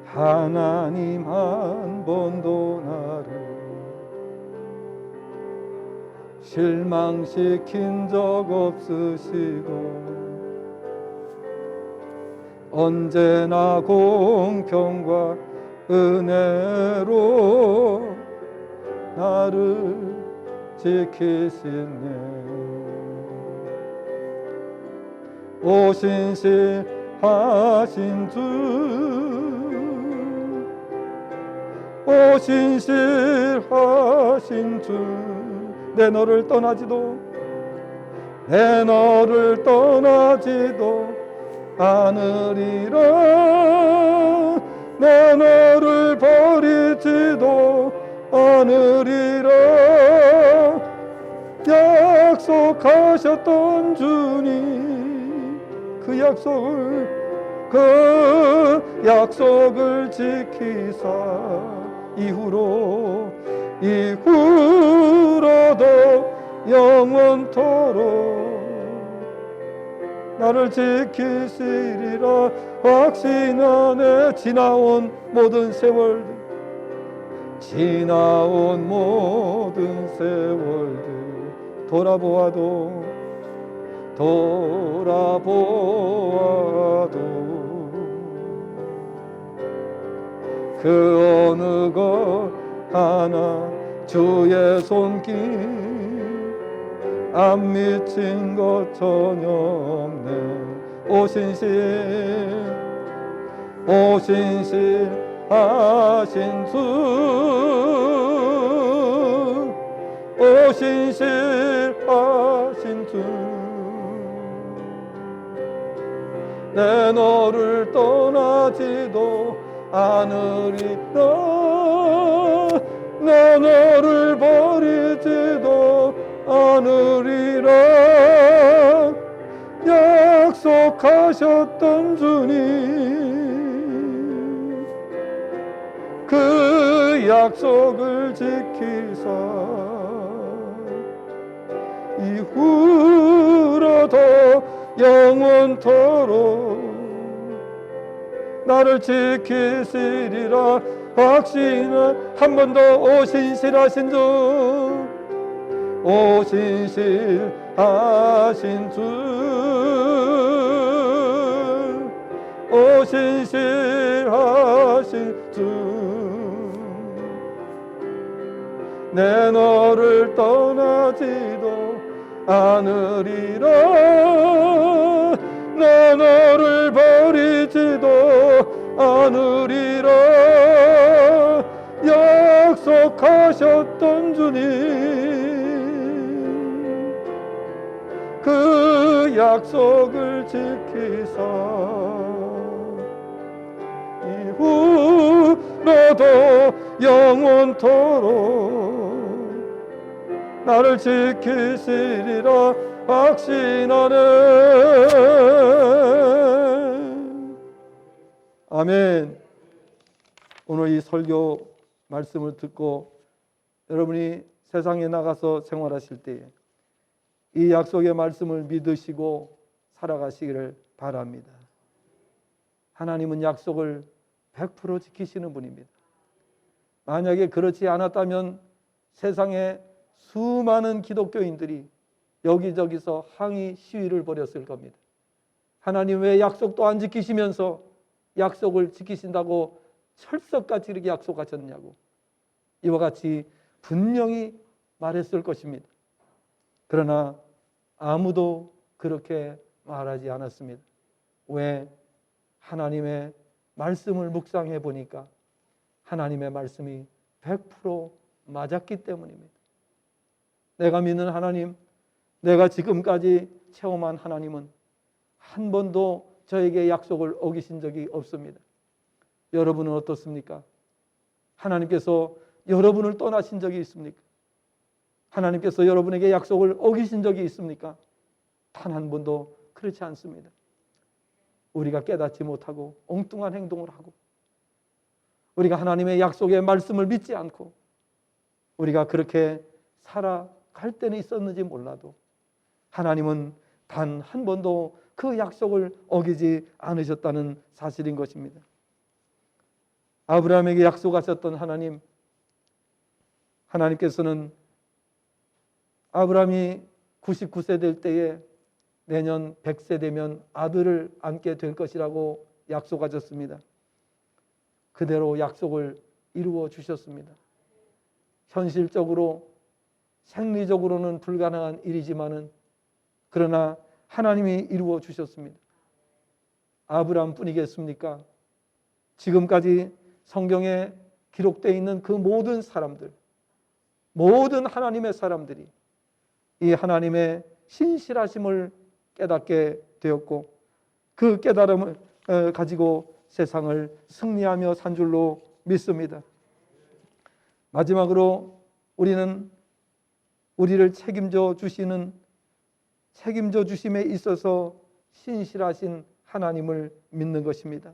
하나님 한 번도 나를 실망시킨 적 없으시고 언제나 공평과 은혜로 나를 지키시네. 오 신실하신 주, 오 신실하신 주, 내 너를 떠나지도 않으리라. 내 너를 버리지도 않으리라. 약속하셨던 주님, 그 약속을 지키사 이후로도 영원토록 나를 지키시리라 확신하네. 지나온 모든 세월들 돌아보아도 그 어느 것 하나 주의 손길 안 미친 것 전혀 없네. 오신실하신 주, 오신실하신 주, 내 너를 떠나지도 않으리라, 내 너를 버리지도 않으리라. 약속하셨던 주님, 그 약속을 지키사 이후로도 영원토록 나를 지키시리라 확신한 한 번 더. 오신실하신 주, 오신실하신 주, 오신실하신 주, 내 너를 떠나지도 않으리라, 내 너를 버리지도 않으리라. 약속하셨던 주님, 그 약속을 지키사 이후로도 영원토록 나를 지키시리라 확신하네. 아멘. 오늘 이 설교 말씀을 듣고 여러분이 세상에 나가서 생활하실 때에 이 약속의 말씀을 믿으시고 살아가시기를 바랍니다. 하나님은 약속을 100% 지키시는 분입니다. 만약에 그렇지 않았다면 세상에 수많은 기독교인들이 여기저기서 항의 시위를 벌였을 겁니다. 하나님 왜 약속도 안 지키시면서 약속을 지키신다고 철석같이 이렇게 약속하셨냐고 이와 같이 분명히 말했을 것입니다. 그러나 아무도 그렇게 말하지 않았습니다. 왜? 하나님의 말씀을 묵상해 보니까 하나님의 말씀이 100% 맞았기 때문입니다. 내가 믿는 하나님, 내가 지금까지 체험한 하나님은 한 번도 저에게 약속을 어기신 적이 없습니다. 여러분은 어떻습니까? 하나님께서 여러분을 떠나신 적이 있습니까? 하나님께서 여러분에게 약속을 어기신 적이 있습니까? 단 한 번도 그렇지 않습니다. 우리가 깨닫지 못하고 엉뚱한 행동을 하고 우리가 하나님의 약속의 말씀을 믿지 않고 우리가 그렇게 살아갈 때는 있었는지 몰라도 하나님은 단 한 번도 그 약속을 어기지 않으셨다는 사실인 것입니다. 아브라함에게 약속하셨던 하나님, 하나님께서는 아브라함이 99세 될 때에 내년 100세 되면 아들을 안게 될 것이라고 약속하셨습니다. 그대로 약속을 이루어 주셨습니다. 현실적으로 생리적으로는 불가능한 일이지만은 그러나 하나님이 이루어 주셨습니다. 아브라함뿐이겠습니까? 지금까지 성경에 기록되어 있는 그 모든 사람들, 모든 하나님의 사람들이 이 하나님의 신실하심을 깨닫게 되었고 그 깨달음을 가지고 세상을 승리하며 산 줄로 믿습니다. 마지막으로 우리는 우리를 책임져 주심에 있어서 신실하신 하나님을 믿는 것입니다.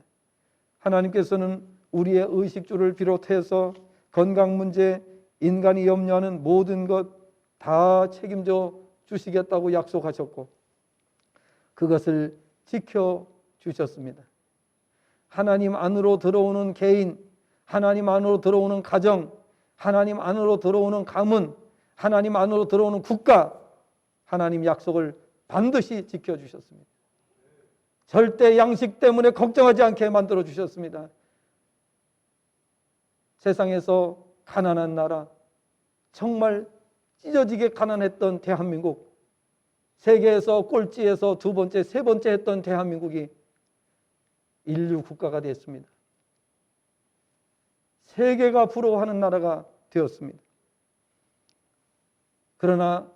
하나님께서는 우리의 의식주를 비롯해서 건강 문제, 인간이 염려하는 모든 것 다 책임져 주시겠다고 약속하셨고 그것을 지켜주셨습니다. 하나님 안으로 들어오는 개인, 하나님 안으로 들어오는 가정, 하나님 안으로 들어오는 가문, 하나님 안으로 들어오는 국가, 하나님 약속을 반드시 지켜주셨습니다. 절대 양식 때문에 걱정하지 않게 만들어 주셨습니다. 세상에서 가난한 나라, 정말 찢어지게 가난했던 대한민국, 세계에서 꼴찌에서 두 번째, 세 번째 했던 대한민국이 인류 국가가 됐습니다. 세계가 부러워하는 나라가 되었습니다. 그러나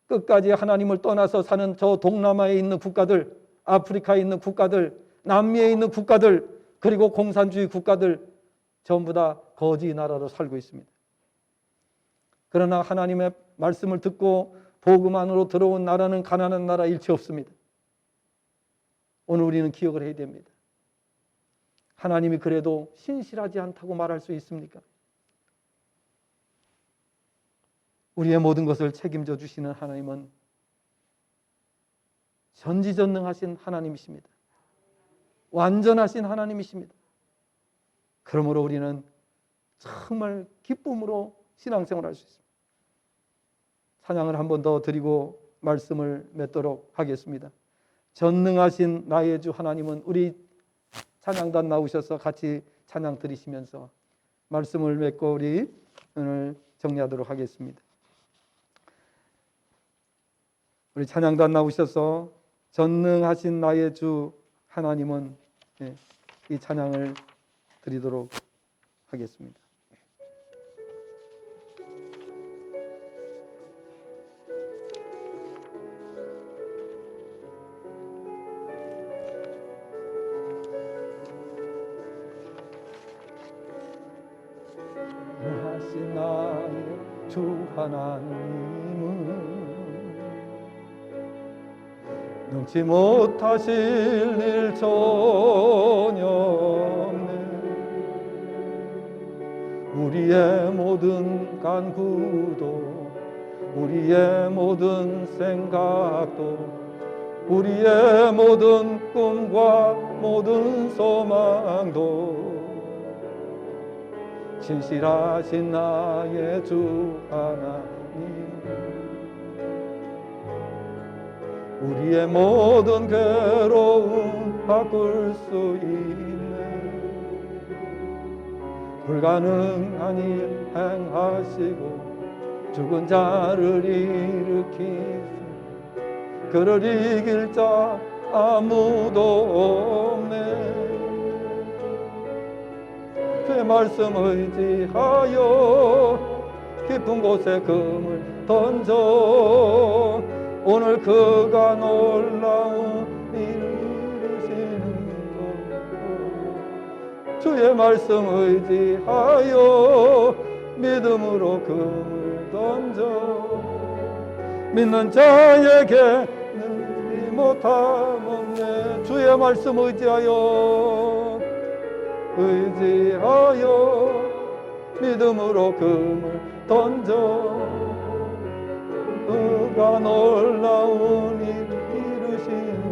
끝까지 하나님을 떠나서 사는 저 동남아에 있는 국가들, 아프리카에 있는 국가들, 남미에 있는 국가들, 그리고 공산주의 국가들 전부 다 거지 나라로 살고 있습니다. 그러나 하나님의 말씀을 듣고 복음 안으로 들어온 나라는 가난한 나라 일체 없습니다. 오늘 우리는 기억을 해야 됩니다. 하나님이 그래도 신실하지 않다고 말할 수 있습니까? 우리의 모든 것을 책임져 주시는 하나님은 전지전능하신 하나님이십니다. 완전하신 하나님이십니다. 그러므로 우리는 정말 기쁨으로 신앙생활을 할 수 있습니다. 찬양을 한 번 더 드리고 말씀을 맺도록 하겠습니다. 전능하신 나의 주 하나님은, 우리 찬양단 나오셔서 같이 찬양 드리시면서 말씀을 맺고 우리 오늘 정리하도록 하겠습니다. 우리 찬양단 나오셔서 전능하신 나의 주 하나님은, 이 찬양을 드리도록 하겠습니다. 전능하신 나의 주 하나님은 능치 못하실 일 전혀 없네. 우리의 모든 간구도, 우리의 모든 생각도, 우리의 모든 꿈과 모든 소망도 진실하신 나의 주 하나님, 우리의 모든 괴로움 바꿀 수 있네. 불가능한 일 행하시고 죽은 자를 일으키시, 그를 이길 자 아무도 없네. 주의 말씀 의지하여 깊은 곳에 금을 던져 오늘 그가 놀라운 일을 이루시는 것. 주의 말씀 의지하여 믿음으로 금을 던져 믿는 자에게는 못함 없네. 주의 말씀 의지하여 믿음으로 금을 던져 그가 놀라운 일 이루시는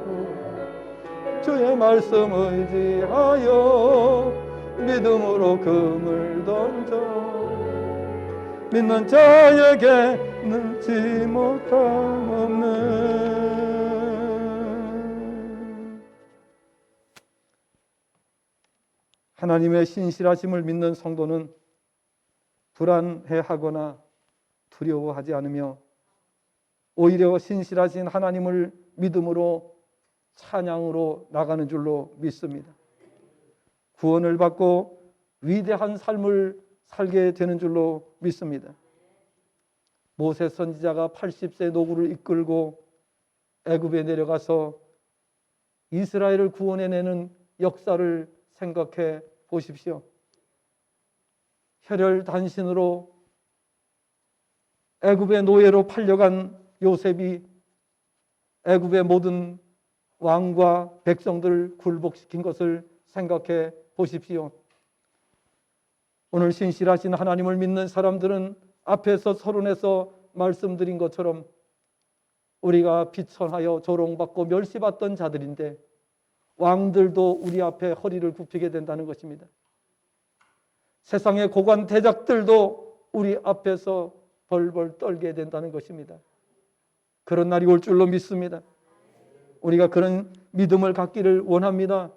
것. 주의 말씀 의지하여 믿음으로 금을 던져 믿는 자에게 능치 못함 없네. 하나님의 신실하심을 믿는 성도는 불안해하거나 두려워하지 않으며 오히려 신실하신 하나님을 믿음으로 찬양으로 나가는 줄로 믿습니다. 구원을 받고 위대한 삶을 살게 되는 줄로 믿습니다. 모세 선지자가 80세 노구를 이끌고 애굽에 내려가서 이스라엘을 구원해내는 역사를 생각해 보십시오. 혈혈단신으로 애굽의 노예로 팔려간 요셉이 애굽의 모든 왕과 백성들을 굴복시킨 것을 생각해 보십시오. 오늘 신실하신 하나님을 믿는 사람들은 앞에서 서론에서 말씀드린 것처럼 우리가 비천하여 조롱받고 멸시받던 자들인데 왕들도 우리 앞에 허리를 굽히게 된다는 것입니다. 세상의 고관 대작들도 우리 앞에서 벌벌 떨게 된다는 것입니다. 그런 날이 올 줄로 믿습니다. 우리가 그런 믿음을 갖기를 원합니다.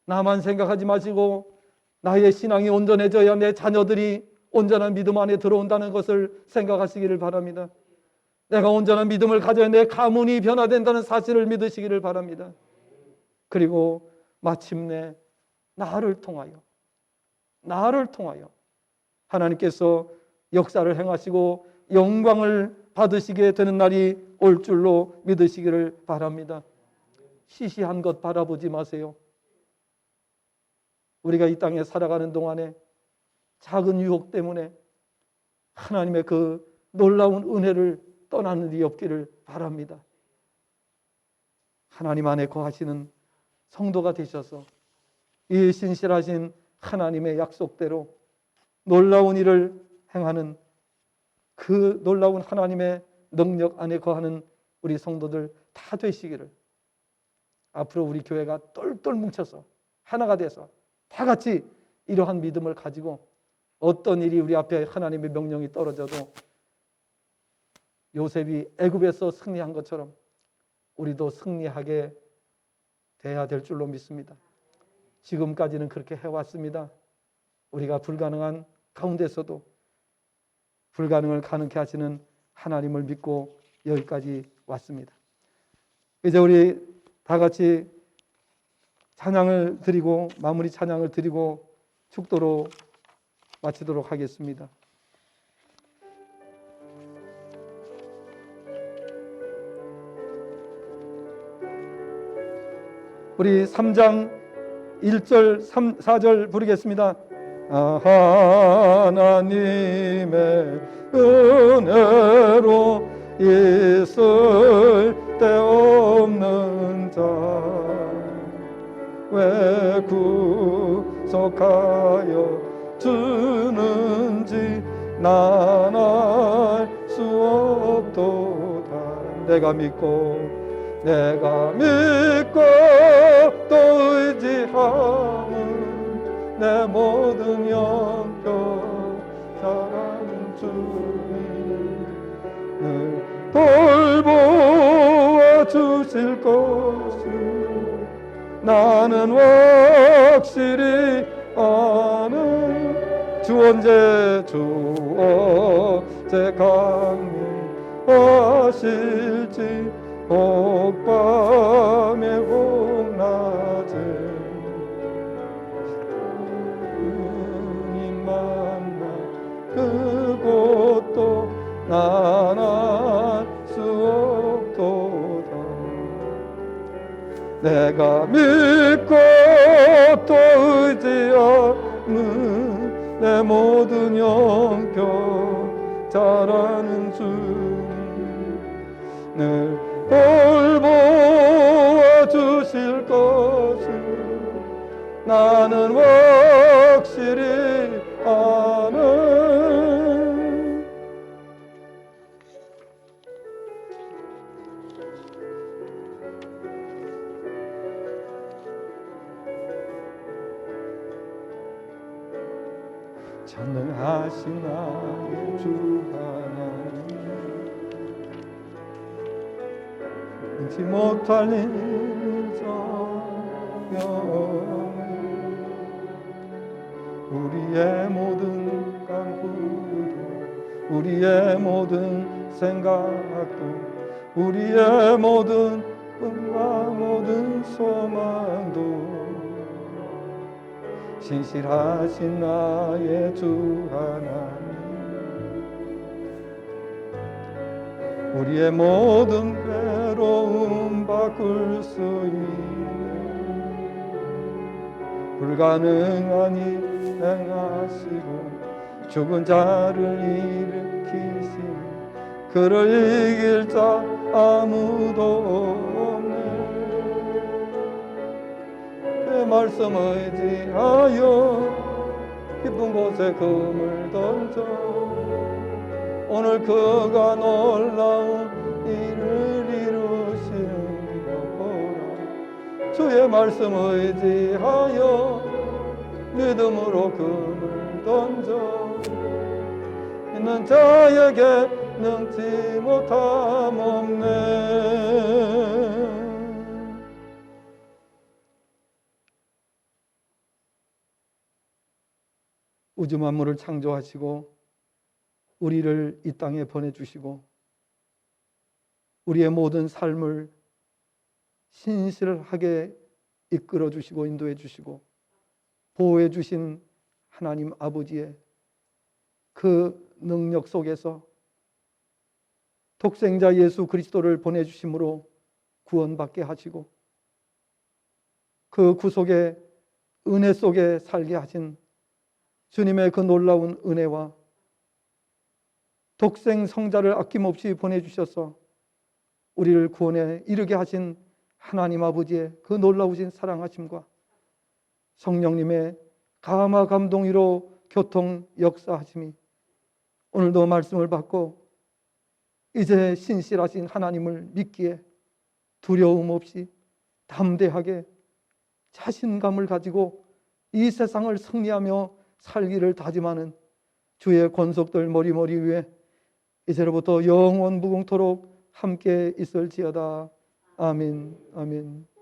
나만 생각하지 마시고 나의 신앙이 온전해져야 내 자녀들이 온전한 믿음 안에 들어온다는 것을 생각하시기를 바랍니다. 내가 온전한 믿음을 가져야 내 가문이 변화된다는 사실을 믿으시기를 바랍니다. 그리고 마침내 나를 통하여 하나님께서 역사를 행하시고 영광을 받으시게 되는 날이 올 줄로 믿으시기를 바랍니다. 시시한 것 바라보지 마세요. 우리가 이 땅에 살아가는 동안에 작은 유혹 때문에 하나님의 그 놀라운 은혜를 떠나는 일이 없기를 바랍니다. 하나님 안에 거하시는 성도가 되셔서 이 신실하신 하나님의 약속대로 놀라운 일을 행하는 그 놀라운 하나님의 능력 안에 거하는 우리 성도들 다 되시기를, 앞으로 우리 교회가 똘똘 뭉쳐서 하나가 돼서 다 같이 이러한 믿음을 가지고 어떤 일이 우리 앞에 하나님의 명령이 떨어져도 요셉이 애굽에서 승리한 것처럼 우리도 승리하게 돼야 될 줄로 믿습니다. 지금까지는 그렇게 해왔습니다. 우리가 불가능한 가운데서도 불가능을 가능케 하시는 하나님을 믿고 여기까지 왔습니다. 이제 우리 다 같이 찬양을 드리고, 마무리 찬양을 드리고 축도로 마치도록 하겠습니다. 우리 3장 1절 4절 부르겠습니다. 하나님의 은혜로 있을 데 없는 자 왜 구속하여 주는지 난 알 수 없도다. 내가 믿고 또 의지함은 내 모든 영적 사랑은 주님을 돌보아 주실 것을 나는 확실히 아는. 주 언제 강림하실지 혹밤에 혹낮에 주님 만나 그곳도 난 알 수 없도다. 내가 믿고 또 의지하는 내 모든 영적 자라는 주님을 돌보아 주실 것을 나는 확실히 아는. 전능하신 나의 주 하나님, 능치 못할 인정여 우리의 모든 간구도 우리의 모든 생각도 우리의 모든 꿈과 모든 소망도 신실하신 나의 주 하나님, 우리의 모든 괴로움 바꿀 수 있는 불가능한 일 행하시고 죽은 자를 일으키시니 그를 이길 자 아무도 없네. 그 말씀 의지하여 깊은 곳에 금을 던져 오늘 그가 놀라운 일을 이루시는 것 보라. 주의 말씀 의지하여 믿음으로 금을 던져 있는 자에게 능치 못함 없네. 우주 만물을 창조하시고 우리를 이 땅에 보내주시고 우리의 모든 삶을 신실하게 이끌어 주시고 인도해 주시고 보호해 주신 하나님 아버지의 그 능력 속에서 독생자 예수 그리스도를 보내주심으로 구원받게 하시고 그 구속의 은혜 속에 살게 하신 주님의 그 놀라운 은혜와 독생 성자를 아낌없이 보내주셔서 우리를 구원에 이르게 하신 하나님 아버지의 그 놀라우신 사랑하심과 성령님의 감화 감동으로 교통 역사하심이 오늘도 말씀을 받고 이제 신실하신 하나님을 믿기에 두려움 없이 담대하게 자신감을 가지고 이 세상을 승리하며 살기를 다짐하는 주의 권속들 머리머리 위에 이제로부터 영원 무궁토록 함께 있을지어다. 아멘. 아멘.